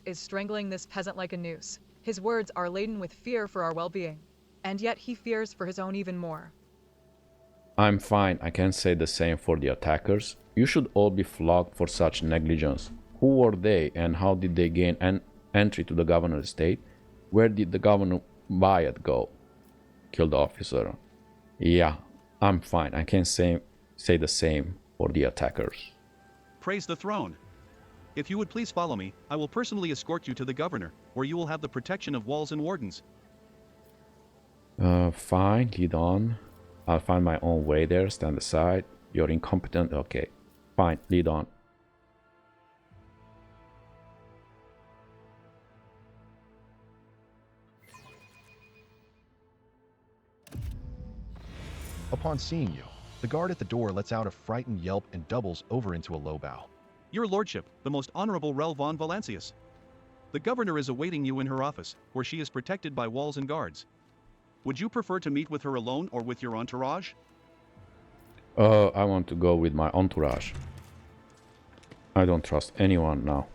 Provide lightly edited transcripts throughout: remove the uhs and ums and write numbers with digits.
is strangling this peasant like a noose. His words are laden with fear for our well-being, and yet he fears for his own even more. I'm fine, I can say the same for the attackers. You should all be flogged for such negligence. Who were they and how did they gain entry to the governor's estate? Where did the Governor Vyatt go? Killed officer. Yeah, I'm fine, I can say the same for the attackers. Praise the throne. If you would please follow me, I will personally escort you to the governor, where you will have the protection of walls and wardens. Fine, lead on. I'll find my own way there, stand aside. You're incompetent, okay. Fine, lead on. Upon seeing you, the guard at the door lets out a frightened yelp and doubles over into a low bow. Your lordship, the most honorable Rel von Valancius. The governor is awaiting you in her office, where she is protected by walls and guards. Would you prefer to meet with her alone or with your entourage? I want to go with my entourage. I don't trust anyone now.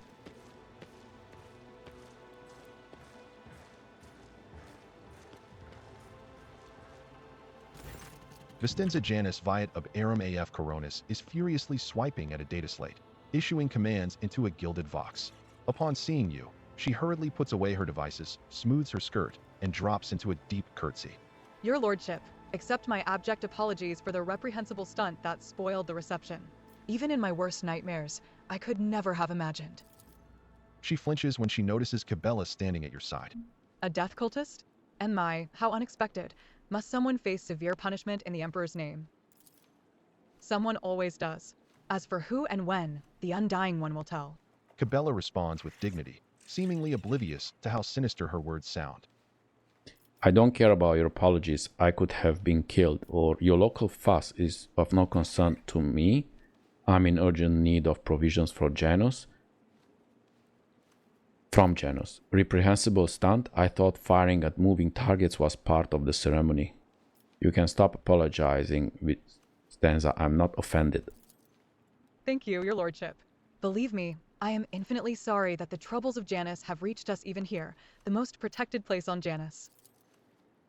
Vistenza Janus Vyatt of Aram AF Coronis is furiously swiping at a data slate, issuing commands into a gilded vox. Upon seeing you, she hurriedly puts away her devices, smooths her skirt, and drops into a deep curtsy. Your lordship, accept my abject apologies for the reprehensible stunt that spoiled the reception. Even in my worst nightmares, I could never have imagined. She flinches when she notices Cabela standing at your side. A death cultist? And how unexpected. Must someone face severe punishment in the Emperor's name? Someone always does. As for who and when, the Undying One will tell. Cabela responds with dignity, seemingly oblivious to how sinister her words sound. I don't care about your apologies. I could have been killed, or your local fuss is of no concern to me. I'm in urgent need of provisions for Janus. From Janus. Reprehensible stunt. I thought firing at moving targets was part of the ceremony. You can stop apologizing with Stanza. I'm not offended. Thank you, your lordship. Believe me, I am infinitely sorry that the troubles of Janus have reached us even here, the most protected place on Janus.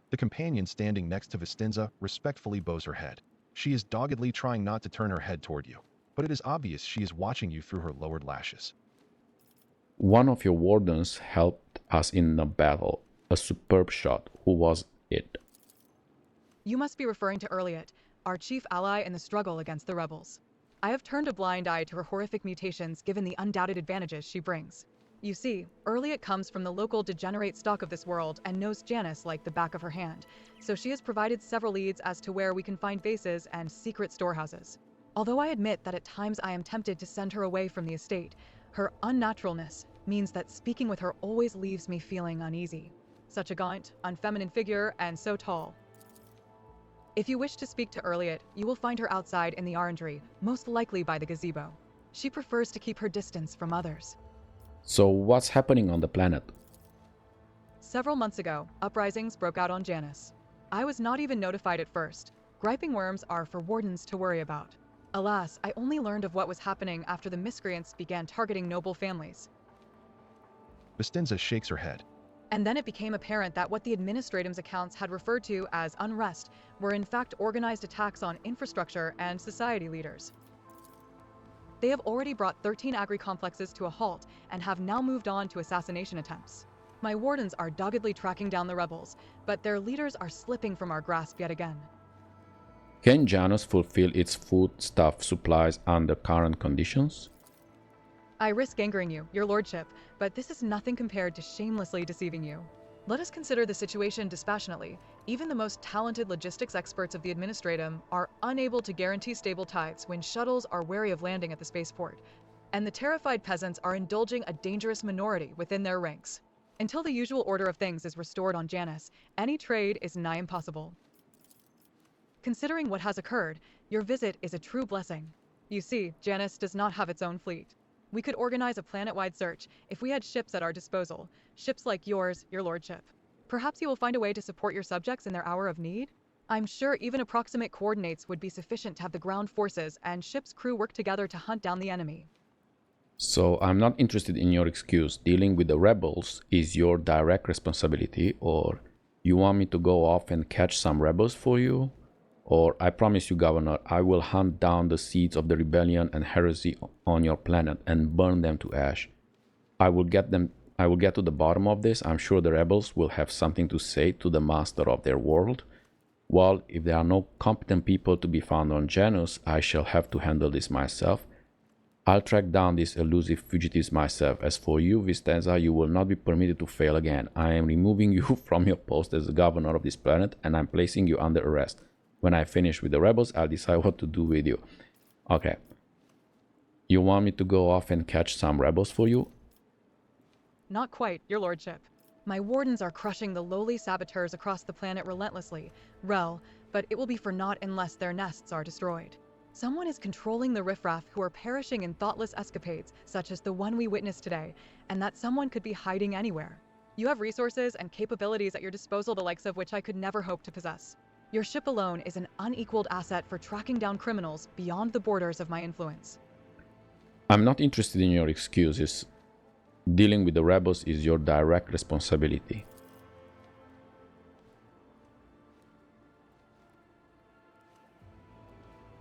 The companion standing next to Vistenza respectfully bows her head. She is doggedly trying not to turn her head toward you, but it is obvious she is watching you through her lowered lashes. One of your wardens helped us in the battle. A superb shot. Who was it? You must be referring to Yrliet, our chief ally in the struggle against the rebels. I have turned a blind eye to her horrific mutations given the undoubted advantages she brings. You see, Yrliet comes from the local degenerate stock of this world and knows Janus like the back of her hand, so she has provided several leads as to where we can find bases and secret storehouses. Although I admit that at times I am tempted to send her away from the estate, her unnaturalness means that speaking with her always leaves me feeling uneasy. Such a gaunt, unfeminine figure, and so tall. If you wish to speak to Yrliet, you will find her outside in the orangery, most likely by the gazebo. She prefers to keep her distance from others. So what's happening on the planet? Several months ago, uprisings broke out on Janus. I was not even notified at first. Griping worms are for wardens to worry about. Alas, I only learned of what was happening after the miscreants began targeting noble families. Vistenza shakes her head. And then it became apparent that what the administratum's accounts had referred to as unrest were in fact organized attacks on infrastructure and society leaders. They have already brought 13 agri-complexes to a halt and have now moved on to assassination attempts. My wardens are doggedly tracking down the rebels, but their leaders are slipping from our grasp yet again. Can Janus fulfill its foodstuff supplies under current conditions? I risk angering you, your lordship, but this is nothing compared to shamelessly deceiving you. Let us consider the situation dispassionately. Even the most talented logistics experts of the administratum are unable to guarantee stable tithes when shuttles are wary of landing at the spaceport, and the terrified peasants are indulging a dangerous minority within their ranks. Until the usual order of things is restored on Janus, any trade is nigh impossible. Considering what has occurred, your visit is a true blessing. You see, Janus does not have its own fleet. We could organize a planet-wide search if we had ships at our disposal, ships like yours, your lordship. Perhaps you will find a way to support your subjects in their hour of need? I'm sure even approximate coordinates would be sufficient to have the ground forces and ship's crew work together to hunt down the enemy. So I'm not interested in your excuse. Dealing with the rebels is your direct responsibility, or you want me to go off and catch some rebels for you? Or I promise you, Governor, I will hunt down the seeds of the rebellion and heresy on your planet and burn them to ash. I will get to the bottom of this. I'm sure the rebels will have something to say to the master of their world. Well, if there are no competent people to be found on Janus, I shall have to handle this myself. I'll track down these elusive fugitives myself. As for you, Vistenza, you will not be permitted to fail again. I am removing you from your post as the governor of this planet, and I'm placing you under arrest. When I finish with the rebels, I'll decide what to do with you. Okay. You want me to go off and catch some rebels for you? Not quite, your lordship. My wardens are crushing the lowly saboteurs across the planet relentlessly, but it will be for naught unless their nests are destroyed. Someone is controlling the riffraff who are perishing in thoughtless escapades, such as the one we witnessed today, and that someone could be hiding anywhere. You have resources and capabilities at your disposal the likes of which I could never hope to possess. Your ship alone is an unequaled asset for tracking down criminals beyond the borders of my influence. I'm not interested in your excuses. Dealing with the rebels is your direct responsibility.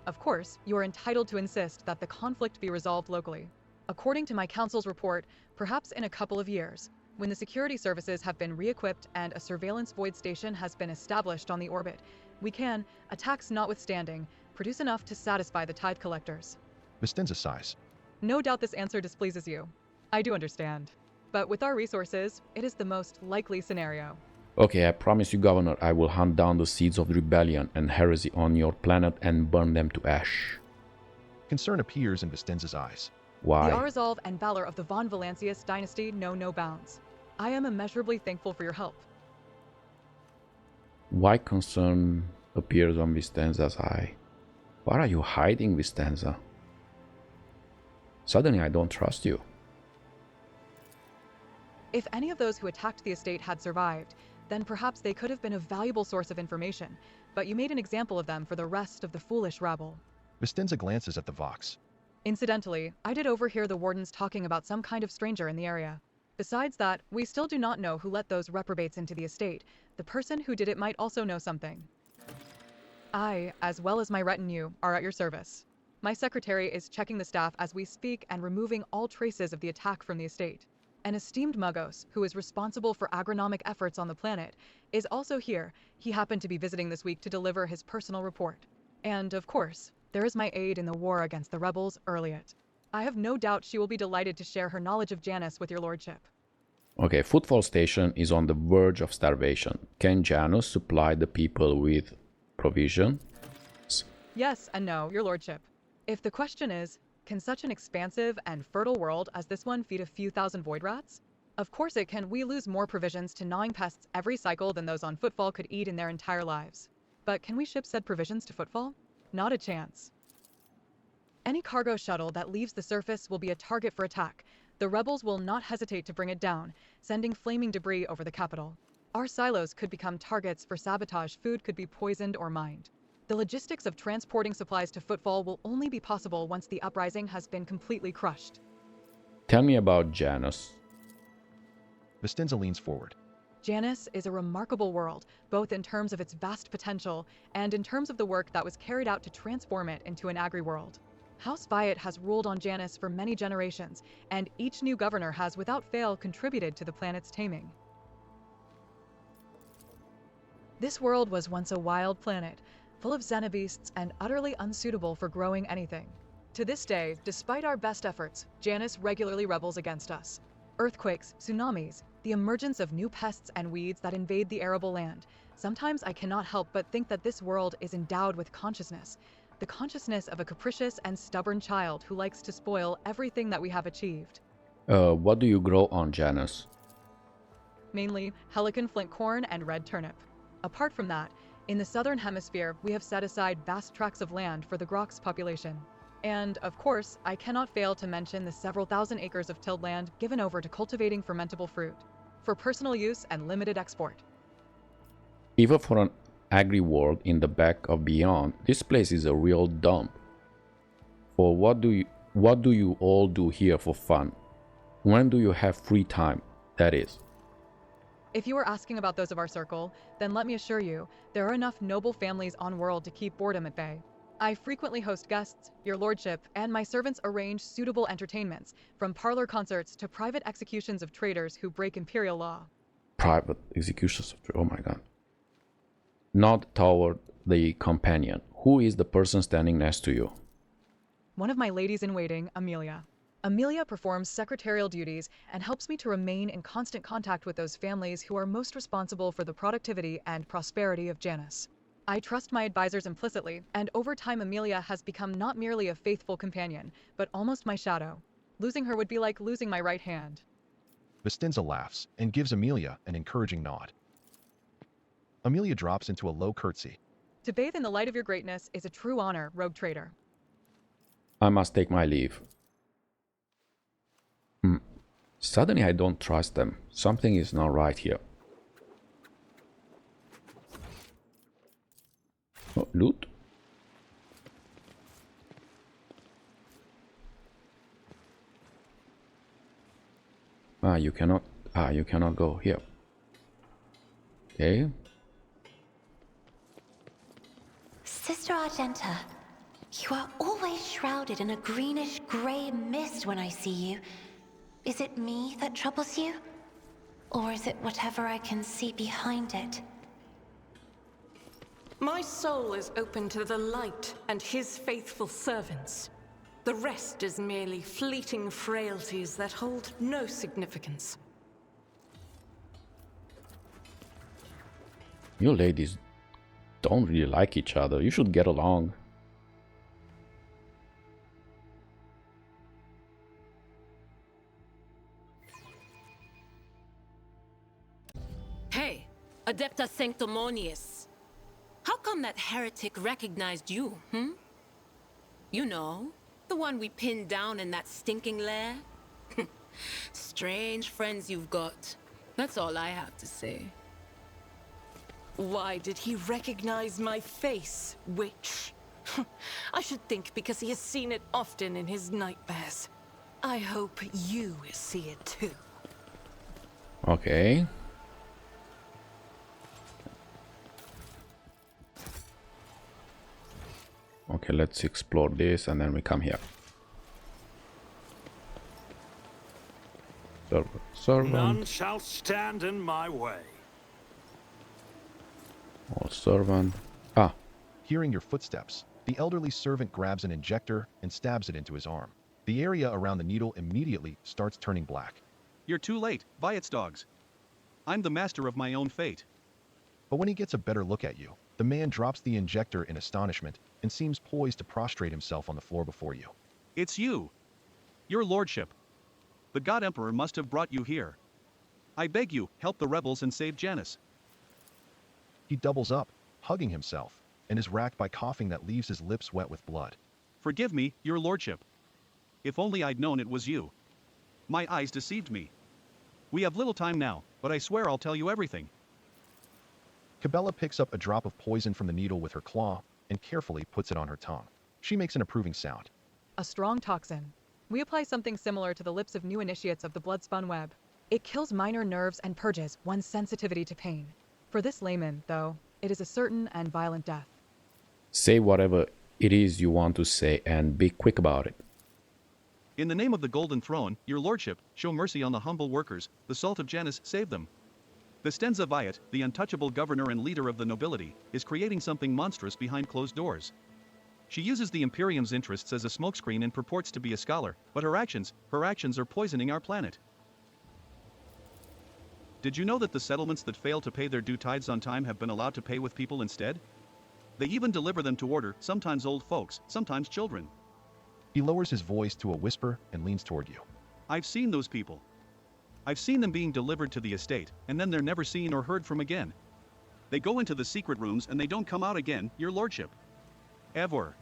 Of course, you are entitled to insist that the conflict be resolved locally. According to my council's report, perhaps in a couple of years, when the security services have been re-equipped and a surveillance void station has been established on the orbit, we can, attacks notwithstanding, produce enough to satisfy the tithe collectors. Vistenza sighs. No doubt this answer displeases you. I do understand. But with our resources, it is the most likely scenario. Okay, I promise you, Governor, I will hunt down the seeds of rebellion and heresy on your planet and burn them to ash. Concern appears in Vistenza's eyes. Why? The resolve and valor of the von Valancius dynasty know no bounds. I am immeasurably thankful for your help. Why concern appears on Vistenza's eye? What are you hiding, Vistenza? Suddenly I don't trust you. If any of those who attacked the estate had survived, then perhaps they could have been a valuable source of information, but you made an example of them for the rest of the foolish rabble. Vistenza glances at the Vox. Incidentally, I did overhear the wardens talking about some kind of stranger in the area. Besides that, we still do not know who let those reprobates into the estate. The person who did it might also know something. I, as well as my retinue, are at your service. My secretary is checking the staff as we speak and removing all traces of the attack from the estate. An esteemed Muggos, who is responsible for agronomic efforts on the planet, is also here. He happened to be visiting this week to deliver his personal report. And, of course, there is my aide in the war against the rebels, Yrliet. I have no doubt she will be delighted to share her knowledge of Janus with your lordship. Okay, Footfall Station is on the verge of starvation. Can Janus supply the people with provision? Yes and no, your lordship. If the question is, can such an expansive and fertile world as this one feed a few thousand void rats? Of course it can. We lose more provisions to gnawing pests every cycle than those on Footfall could eat in their entire lives. But can we ship said provisions to Footfall? Not a chance. Any cargo shuttle that leaves the surface will be a target for attack. The rebels will not hesitate to bring it down, sending flaming debris over the capital. Our silos could become targets for sabotage. Food could be poisoned or mined. The logistics of transporting supplies to Footfall will only be possible once the uprising has been completely crushed. Tell me about Janus. Vistenza leans forward. Janus is a remarkable world, both in terms of its vast potential and in terms of the work that was carried out to transform it into an agri-world. House Vyatt has ruled on Janus for many generations, and each new governor has without fail contributed to the planet's taming. This world was once a wild planet, full of xenobeasts and utterly unsuitable for growing anything. To this day, despite our best efforts, Janus regularly rebels against us. Earthquakes, tsunamis, the emergence of new pests and weeds that invade the arable land. Sometimes I cannot help but think that this world is endowed with consciousness, the consciousness of a capricious and stubborn child who likes to spoil everything that we have achieved. What do you grow on Janus? Mainly Helican flint corn and red turnip. Apart from that, in the southern hemisphere, we have set aside vast tracts of land for the Grox population. And, of course, I cannot fail to mention the several thousand acres of tilled land given over to cultivating fermentable fruit, for personal use and limited export. Even for an agri-world in the back of Beyond, this place is a real dump. For what do What do you all do here for fun? When do you have free time, that is? If you are asking about those of our circle, then let me assure you, there are enough noble families on world to keep boredom at bay. I frequently host guests, your lordship, and my servants arrange suitable entertainments, from parlor concerts to private executions of traitors who break imperial law. Private executions of... Oh my god. Nod toward the companion. Who is the person standing next to you? One of my ladies-in-waiting, Amelia. Amelia performs secretarial duties and helps me to remain in constant contact with those families who are most responsible for the productivity and prosperity of Janus. I trust my advisors implicitly, and over time Amelia has become not merely a faithful companion, but almost my shadow. Losing her would be like losing my right hand. Vestinza laughs and gives Amelia an encouraging nod. Amelia drops into a low curtsy. To bathe in the light of your greatness is a true honor, rogue traitor. I must take my leave. Suddenly I don't trust them. Something is not right here. Oh, loot? You cannot go here. Okay. Sister Argenta, you are always shrouded in a greenish-gray mist when I see you. Is it me that troubles you? Or is it whatever I can see behind it? My soul is open to the light and his faithful servants. The rest is merely fleeting frailties that hold no significance. You ladies don't really like each other. You should get along. Hey, Adepta Sanctimonious. How come that heretic recognized you, You know, the one we pinned down in that stinking lair? Strange friends you've got. That's all I have to say. Why did he recognize my face, witch? I should think because he has seen it often in his nightmares. I hope you see it too. Okay. Okay, let's explore this and then we come here. Servant. None shall stand in my way. All servant. Hearing your footsteps, the elderly servant grabs an injector and stabs it into his arm. The area around the needle immediately starts turning black. You're too late, Vyatt's dogs. I'm the master of my own fate. But when he gets a better look at you, the man drops the injector in astonishment and seems poised to prostrate himself on the floor before you. It's you. Your lordship. The God Emperor must have brought you here. I beg you, help the rebels and save Janus. He doubles up, hugging himself, and is racked by coughing that leaves his lips wet with blood. Forgive me, your lordship. If only I'd known it was you. My eyes deceived me. We have little time now, but I swear I'll tell you everything. Cabela picks up a drop of poison from the needle with her claw and carefully puts it on her tongue. She makes an approving sound. A strong toxin. We apply something similar to the lips of new initiates of the blood-spun web. It kills minor nerves and purges one's sensitivity to pain. For this layman, though, it is a certain and violent death. Say whatever it is you want to say and be quick about it. In the name of the Golden Throne, your lordship, show mercy on the humble workers, the salt of Janus, save them. Vestinza Vyatt, the untouchable governor and leader of the nobility, is creating something monstrous behind closed doors. She uses the Imperium's interests as a smokescreen and purports to be a scholar, but her actions are poisoning our planet. Did you know that the settlements that fail to pay their due tithes on time have been allowed to pay with people instead? They even deliver them to order, sometimes old folks, sometimes children. He lowers his voice to a whisper and leans toward you. I've seen those people. I've seen them being delivered to the estate, and then they're never seen or heard from again. They go into the secret rooms and they don't come out again, your lordship. Ever.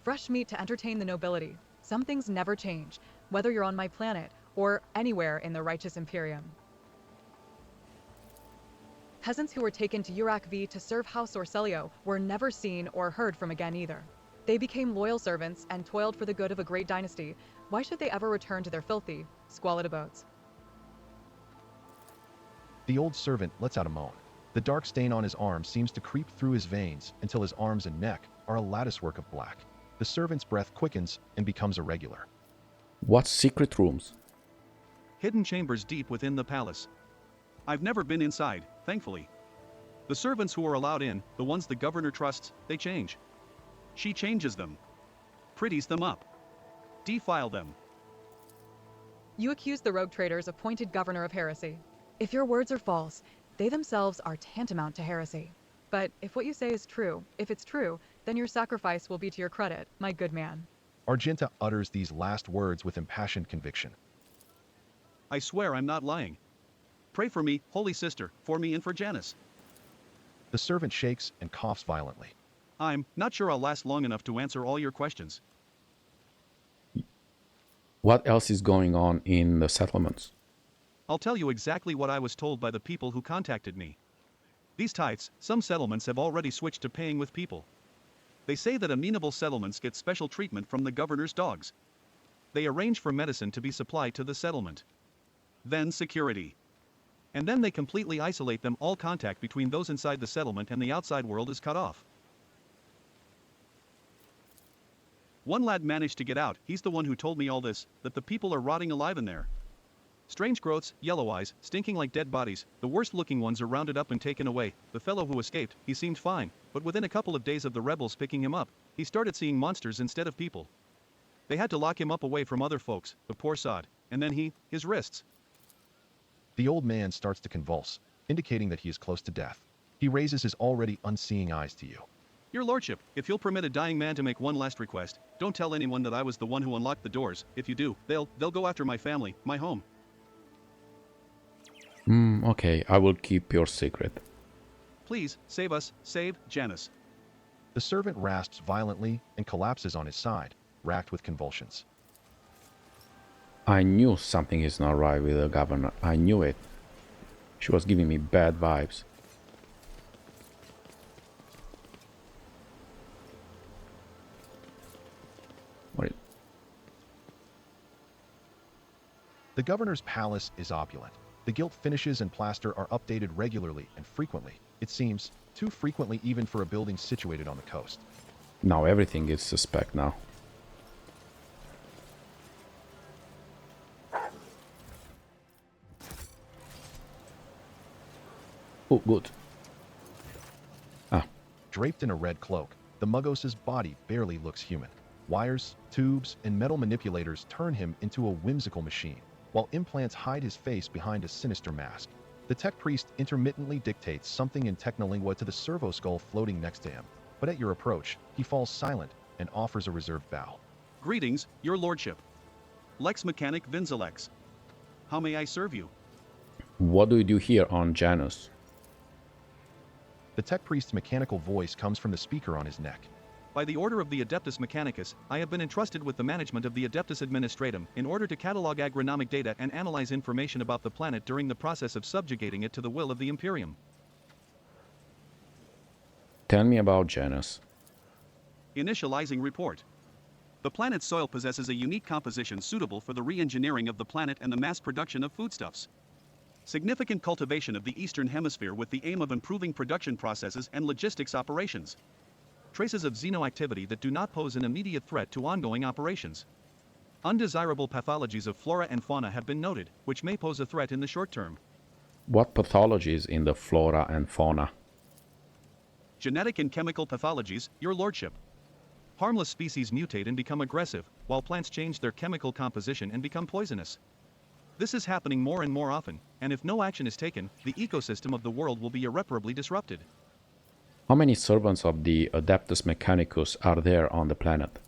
Fresh meat to entertain the nobility. Some things never change, whether you're on my planet or anywhere in the righteous Imperium. Peasants who were taken to Yrliet to serve House Orcelio were never seen or heard from again either. They became loyal servants and toiled for the good of a great dynasty. Why should they ever return to their filthy, squalid abodes? The old servant lets out a moan. The dark stain on his arm seems to creep through his veins until his arms and neck are a latticework of black. The servant's breath quickens and becomes irregular. What secret rooms? Hidden chambers deep within the palace. I've never been inside, thankfully. The servants who are allowed in, the ones the governor trusts, they change. She changes them. Pretties them up. Defile them. You accuse the rogue traders of appointed governor of heresy. If your words are false, they themselves are tantamount to heresy. But if what you say is true, if it's true, then your sacrifice will be to your credit, my good man. Argenta utters these last words with impassioned conviction. I swear I'm not lying. Pray for me, holy sister, for me and for Janus. The servant shakes and coughs violently. I'm not sure I'll last long enough to answer all your questions. What else is going on in the settlements? I'll tell you exactly what I was told by the people who contacted me. These tithes, some settlements have already switched to paying with people. They say that amenable settlements get special treatment from the governor's dogs. They arrange for medicine to be supplied to the settlement. Then security. And then they completely isolate them. All contact between those inside the settlement and the outside world is cut off. One lad managed to get out. He's the one who told me all this, that the people are rotting alive in there. Strange growths, yellow eyes, stinking like dead bodies. The worst looking ones are rounded up and taken away. The fellow who escaped, he seemed fine, but within a couple of days of the rebels picking him up, he started seeing monsters instead of people. They had to lock him up away from other folks, the poor sod, and then his wrists. The old man starts to convulse, indicating that he is close to death. He raises his already unseeing eyes to you. Your lordship, if you'll permit a dying man to make one last request, don't tell anyone that I was the one who unlocked the doors. If you do, they'll go after my family, my home. Okay, I will keep your secret. Please, save us, save Janus. The servant rasps violently and collapses on his side, racked with convulsions. I knew something is not right with the governor. I knew it. She was giving me bad vibes. The governor's palace is opulent. The gilt finishes and plaster are updated regularly and frequently. It seems, too frequently even for a building situated on the coast. Now everything is suspect now. Oh, good. Draped in a red cloak, the Muggos' body barely looks human. Wires, tubes, and metal manipulators turn him into a whimsical machine, while implants hide his face behind a sinister mask. The tech priest intermittently dictates something in technolingua to the servo skull floating next to him, but at your approach, he falls silent and offers a reserved bow. Greetings, your lordship. Lex Mechanic Vinzilex. How may I serve you? What do you do here on Janus? The tech priest's mechanical voice comes from the speaker on his neck. By the order of the Adeptus Mechanicus, I have been entrusted with the management of the Adeptus Administratum in order to catalog agronomic data and analyze information about the planet during the process of subjugating it to the will of the Imperium. Tell me about Janus. Initializing report. The planet's soil possesses a unique composition suitable for the re-engineering of the planet and the mass production of foodstuffs. Significant cultivation of the Eastern Hemisphere with the aim of improving production processes and logistics operations. Traces of xenoactivity that do not pose an immediate threat to ongoing operations. Undesirable pathologies of flora and fauna have been noted, which may pose a threat in the short term. What pathologies in the flora and fauna? Genetic and chemical pathologies, your lordship. Harmless species mutate and become aggressive, while plants change their chemical composition and become poisonous. This is happening more and more often, and if no action is taken, the ecosystem of the world will be irreparably disrupted. How many servants of the Adeptus Mechanicus are there on the planet?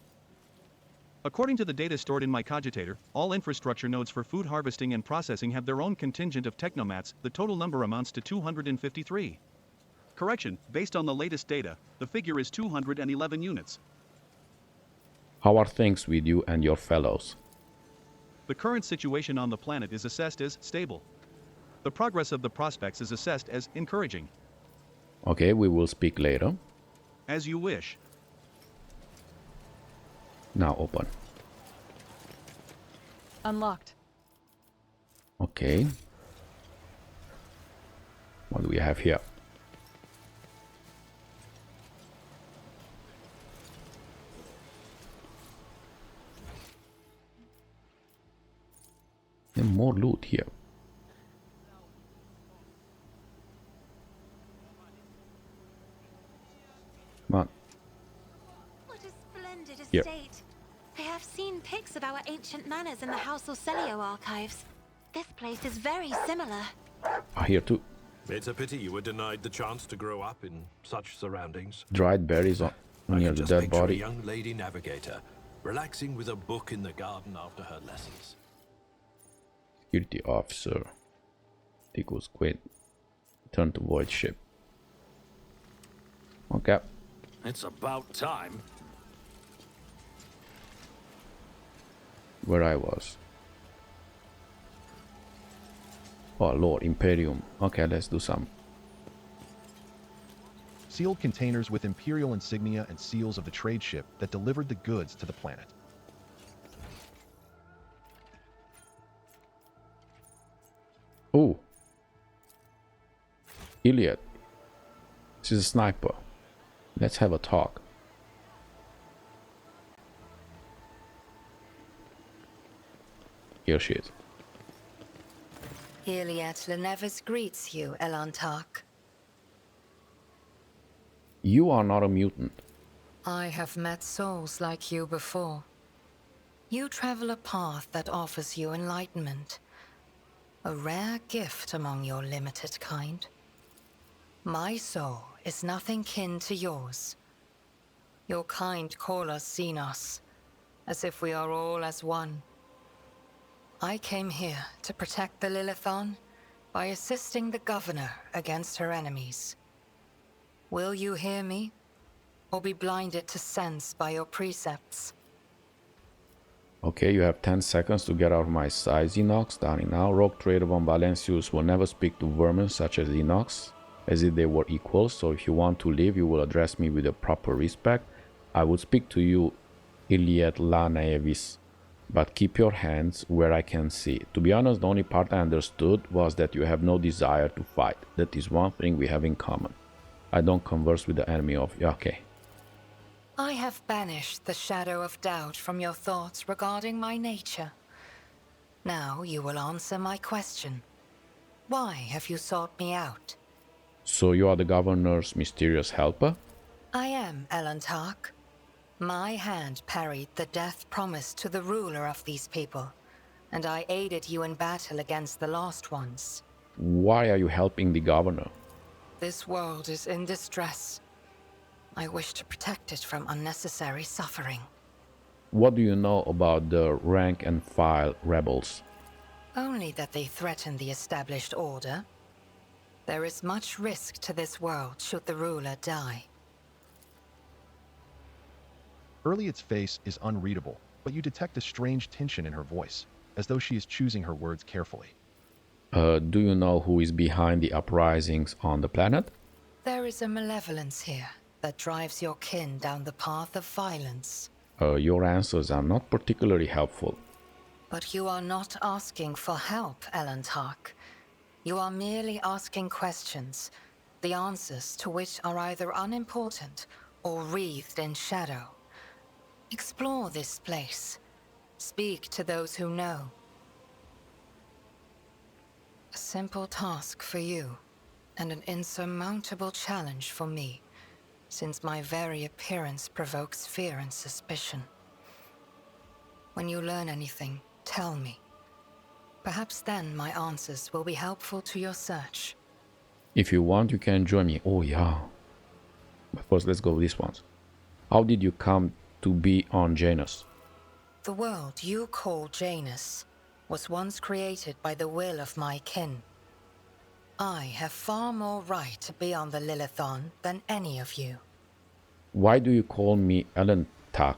According to the data stored in my cogitator, all infrastructure nodes for food harvesting and processing have their own contingent of technomats. The total number amounts to 253. Correction, based on the latest data, the figure is 211 units. How are things with you and your fellows? The current situation on the planet is assessed as stable. The progress of the prospects is assessed as encouraging. Okay, we will speak later. As you wish. Now open. Unlocked. Okay. What do we have here? And more loot here. Come on. What a splendid Here. estate. I have seen pics of our ancient manors in the House Orselio archives. This place is very similar. Here too. It's a pity you were denied the chance to grow up in such surroundings. Dried berries on I near can the just dead picture body. a young lady navigator, relaxing with a book in the garden after her lessons. Security officer. Equals quit. Turn to void ship. Okay. It's about time. Where I was. Oh Lord, Imperium. Okay, let's do some. Sealed containers with Imperial insignia and seals of the trade ship that delivered the goods to the planet. Oh. Yrliet. She's a sniper. Let's have a talk. Here she is. Yrliet Lenevis greets you, Elantark. You are not a mutant. I have met souls like you before. You travel a path that offers you enlightenment. A rare gift among your limited kind. My soul is nothing kin to yours. Your kind call us xenos, as if we are all as one. I came here to protect the Lilithon by assisting the Governor against her enemies. Will you hear me, or be blinded to sense by your precepts? Okay, you have 10 seconds to get out of my sight, Xenox. Starting now. Rogue Trader von Valencius will never speak to vermin such as Xenox, as if they were equals, so if you want to leave, you will address me with a proper respect. I would speak to you, Yrliet La Naevis, but keep your hands where I can see. To be honest, the only part I understood was that you have no desire to fight. That is one thing we have in common. I don't converse with the enemy of... Okay. I have banished the shadow of doubt from your thoughts regarding my nature. Now you will answer my question. Why have you sought me out? So you are the Governor's mysterious helper? I am Elantark. My hand parried the death promised to the ruler of these people, and I aided you in battle against the Lost Ones. Why are you helping the Governor? This world is in distress. I wish to protect it from unnecessary suffering. What do you know about the rank and file rebels? Only that they threaten the established order. There is much risk to this world should the ruler die. Yrliet's face is unreadable, but you detect a strange tension in her voice, as though she is choosing her words carefully. Do you know who is behind the uprisings on the planet? There is a malevolence here that drives your kin down the path of violence. Your answers are not particularly helpful. But you are not asking for help, Elantark. You are merely asking questions, the answers to which are either unimportant or wreathed in shadow. Explore this place. Speak to those who know. A simple task for you, and an insurmountable challenge for me, since my very appearance provokes fear and suspicion. When you learn anything, tell me. Perhaps then my answers will be helpful to your search. If you want, you can join me. Oh yeah. But first, let's go with this one. How did you come to be on Janus? The world you call Janus was once created by the will of my kin. I have far more right to be on the Lilithon than any of you. Why do you call me Elantark?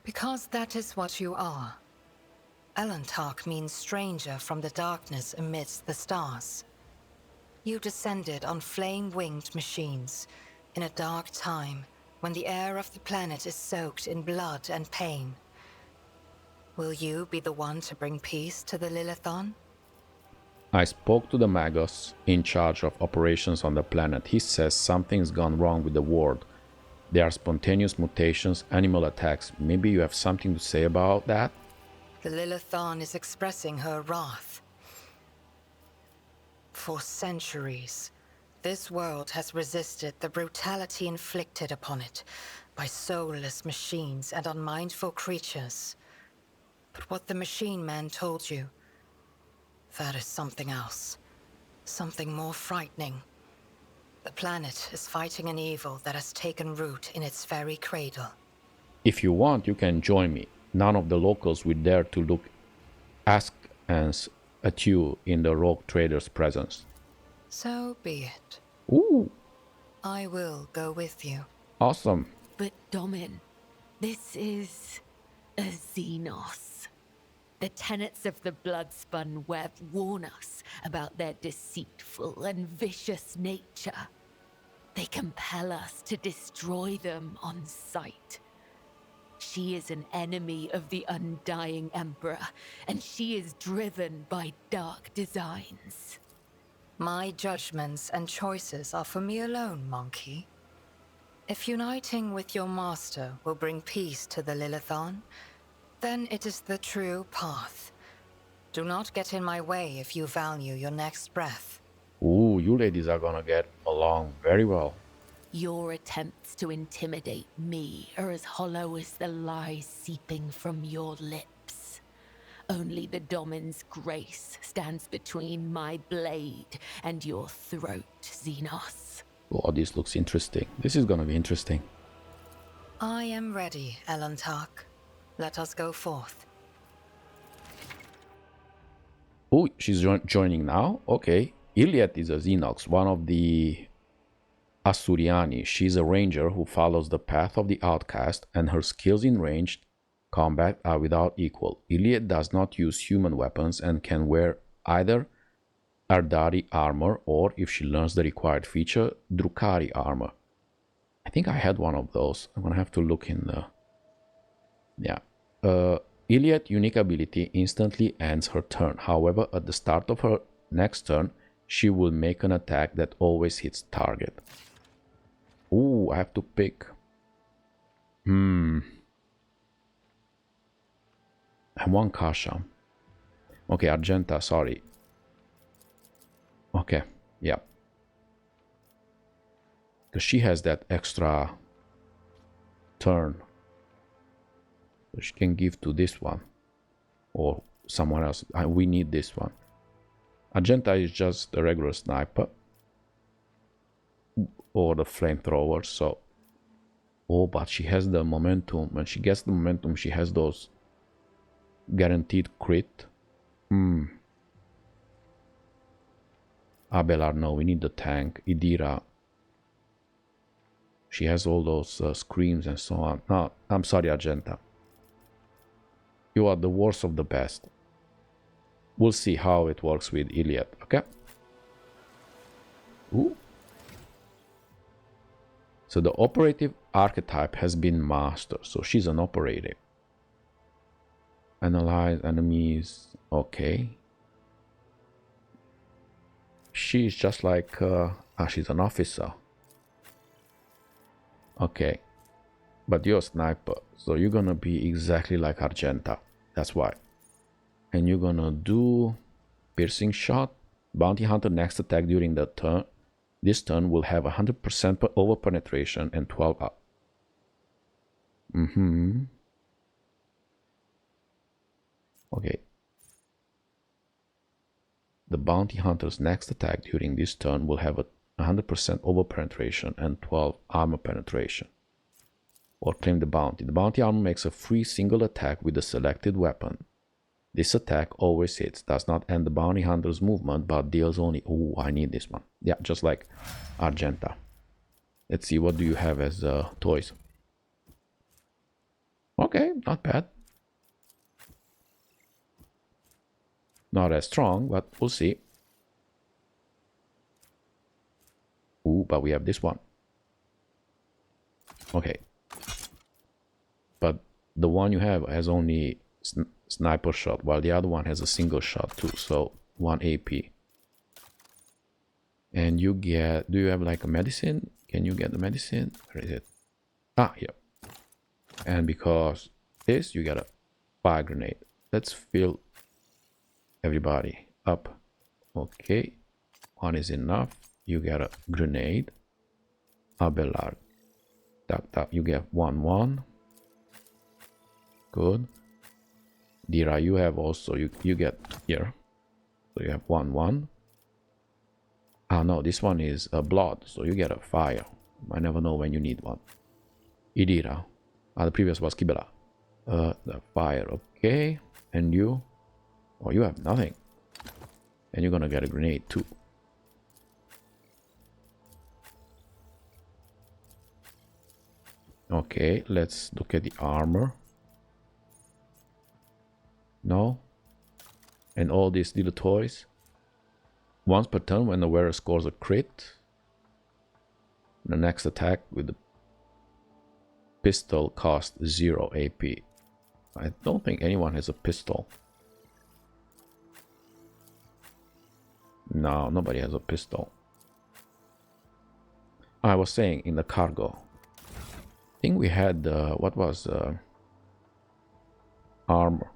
Because that is what you are. Elantark means stranger from the darkness amidst the stars. You descended on flame-winged machines in a dark time when the air of the planet is soaked in blood and pain. Will you be the one to bring peace to the Lilithon? I spoke to the Magus in charge of operations on the planet. He says something's gone wrong with the world. There are spontaneous mutations, animal attacks. Maybe you have something to say about that? The Lilithon is expressing her wrath. For centuries, this world has resisted the brutality inflicted upon it by soulless machines and unmindful creatures. But what the machine man told you, that is something else. Something more frightening. The planet is fighting an evil that has taken root in its very cradle. If you want, you can join me. None of the locals will dare to look askance at you in the rogue trader's presence. So be it. Ooh, I will go with you. awesome. But Domin, this is a xenos. The tenets of the blood-spun web warn us about their deceitful and vicious nature. They compel us to destroy them on sight. She is an enemy of the undying Emperor, and she is driven by dark designs. My judgments and choices are for me alone, monkey. If uniting with your master will bring peace to the Lilithon, then it is the true path. Do not get in my way if you value your next breath. Ooh, you ladies are gonna get along very well. Your attempts to intimidate me are as hollow as the lies seeping from your lips. Only the Domin's grace stands between my blade and your throat, Xenos. Oh, this looks interesting. This is gonna be interesting. I am ready, Elantark. Let us go forth. Oh, she's joining now? Okay. Yrliet is a Xenox, one of the Asuriani. She's a ranger who follows the path of the outcast, and her skills in ranged combat are without equal. Yrliet does not use human weapons and can wear either Ardari armor or, if she learns the required feature, Drukhari armor. I think I had one of those. I'm gonna have to look in the... Yeah. Yrliet's unique ability instantly ends her turn. However, at the start of her next turn, she will make an attack that always hits target. Ooh, I have to pick. I want Kasha. Okay, Argenta, sorry. Okay, yeah. Because she has that extra turn. So she can give to this one. Or someone else. We need this one. Argenta is just a regular sniper. Or the flamethrower, so... Oh, but she has the momentum. When she gets the momentum, she has those guaranteed crit. Abelard, no, we need the tank. Idira. She has all those screams and so on. No, I'm sorry, Argenta. You are the worst of the best. We'll see how it works with Yrliet, okay? Ooh. So the operative archetype has been mastered. So she's an operative. Analyze enemies. Okay. She's just like... she's an officer. Okay. But you're a sniper. So you're gonna be exactly like Argenta. That's why. And you're gonna do... piercing shot. Bounty hunter next attack during the turn. This turn will have 100% over penetration and 12 up. Okay. The bounty hunter's next attack during this turn will have a 100% over penetration and 12 armor penetration. Or claim the bounty. The bounty armor makes a free single attack with a selected weapon. This attack always hits, does not end the bounty hunter's movement, but deals only... Oh, I need this one. Yeah, just like Argenta. Let's see, what do you have as toys? Okay, not bad. Not as strong, but we'll see. Ooh, but we have this one. Okay. But the one you have has only sniper shot, while the other one has a single shot too, so 1 AP. And you get, do you have like a medicine? Can you get the medicine? Where is it? Ah, here. And because this, you get a fire grenade. Let's fill everybody up. Okay, one is enough. You get a grenade. Abelard. Tap. You get 1-1. Good. Dira, you have also, you get here. So you have 1-1. Ah no, this one is a blood, so you get a fire. I never know when you need one. Idira. Ah, the previous was Kibela. The fire, okay. And you? Oh, you have nothing. And you're gonna get a grenade too. Okay, let's look at the armor. No. And all these little toys. Once per turn when the wearer scores a crit. The next attack with the pistol costs 0 AP. I don't think anyone has a pistol. No, nobody has a pistol. I was saying in the cargo. I think we had what was armor.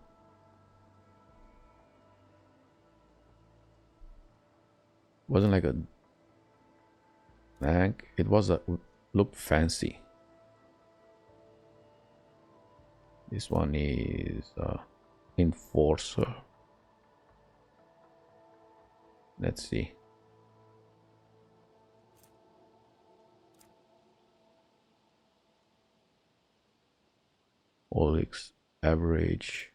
Wasn't like a tank. It was a looked fancy. This one is enforcer. Let's see. Olix average.